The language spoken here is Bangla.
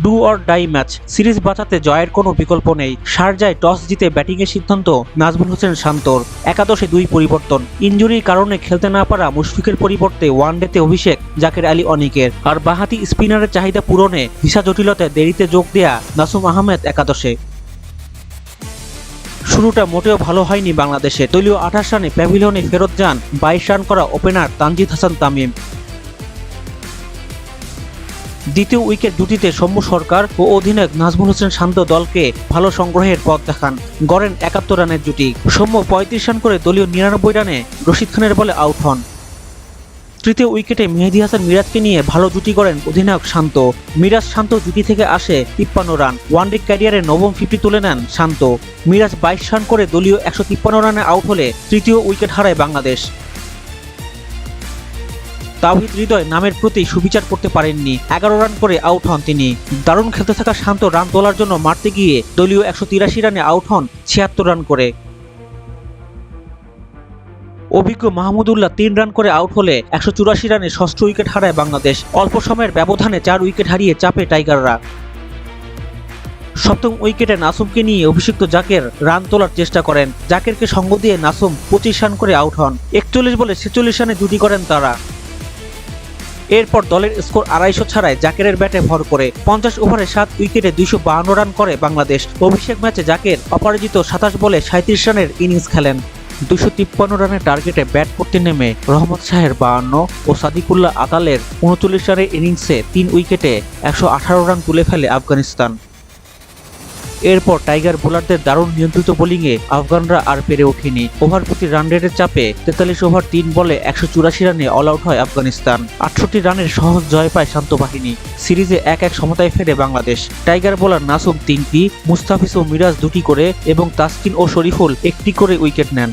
Do or die match, series বাঁচাতে জয়ের কোনো বিকল্প নেই। শারজায় টস জিতে ব্যাটিংয়ের সিদ্ধান্ত নাজমুল হোসেন শান্তর। একাদশে 2 পরিবর্তন। ইনজুরির কারণে খেলতে না পারা মুশফিকের পরিবর্তে ওয়ানডেতে অভিষেক জাকের আলী অনিকের। আর বাঁহাতি স্পিনারের চাহিদা পূরণে ভিসা জটিলতায় দেরিতে যোগ দেয়া নাসুম আহমেদ একাদশে। শুরুটা মোটেও ভালো হয়নি বাংলাদেশে। দলীয় 28 রানে প্যাভিলিয়নে ফেরত যান 22 রান করা ওপেনার তানজিদ হাসান তামিম। দ্বিতীয় উইকেট জুটিতে সৌম্য সরকার ও অধিনায়ক নাজমুল হোসেন শান্ত দলকে ভালো সংগ্রহের পথ দেখান। গড়েন 71 রানের জুটি। সৌম্য 35 রান করে দলীয় 99 রানে রশিদ খানের বলে আউট হন। তৃতীয় উইকেটে মেহেদী হাসান মিরাজকে নিয়ে ভালো জুটি করেন অধিনায়ক শান্ত। মিরাজ শান্ত জুটি থেকে আসে 53 রান। ওয়ানডে ক্যারিয়ারে নবম 50 তুলে নেন শান্ত। মিরাজ 22 রান করে দলীয় 153 রানে আউট হলে তৃতীয় উইকেট হারায় বাংলাদেশ। তাওহিদ হৃদয় নামের প্রতি সুবিচার করতে পারেননি। 11 রান করে আউট হন তিনি। দারুণ খেলতে থাকা শান্ত রান তোলার জন্য মারতে গিয়ে দলীয় 183 রানে আউট হন 76 রান করে। অভিজ্ঞ মাহমুদুল্লাহ 3 রান করে আউট হলে 184 রানে ষষ্ঠ উইকেট হারায় বাংলাদেশ। অল্প সময়ের ব্যবধানে 4 উইকেট হারিয়ে চাপে টাইগাররা। সপ্তম উইকেটে নাসুমকে নিয়ে অভিষিক্ত জাকের রান তোলার চেষ্টা করেন। জাকেরকে সঙ্গ দিয়ে নাসুম 25 রান করে আউট হন। 41 বলে 46 রানে জুটি করেন তারা। এরপর দলের স্কোর 250 ছাড়ায় জাকেরের ব্যাটে ভর করে 50 ওভারে 7 উইকেটে 252 রান করে বাংলাদেশ। অভিষেক ম্যাচে জাকের অপরাজিত 27 বলে 37 রানের ইনিংস খেলেন। 253 রানের টার্গেটে ব্যাট করতে নেমে রহমত শাহের 52 ও সাদিকুল্লাহ আতালের 39 রানের ইনিংসে 3 উইকেটে 118 রান তুলে ফেলে আফগানিস্তান। এরপর টাইগার বোলারদের দারুণ নিয়ন্ত্রিত বোলিংয়ে আফগানরা আর পেরে ওঠেনি। ওভার প্রতি রান রেটের চাপে 43 ওভার 3 বলে 184 রানে অল আউট হয় আফগানিস্তান। 68 রানের সহজ জয় পায় শান্ত বাহিনী। সিরিজে 1-1 সমতায় ফেরে বাংলাদেশ। টাইগার বোলার নাসুম 3টি, মুস্তাফিজ ও মিরাজ 2টি করে এবং তাসকিন ও শরীফুল 1টি করে উইকেট নেন।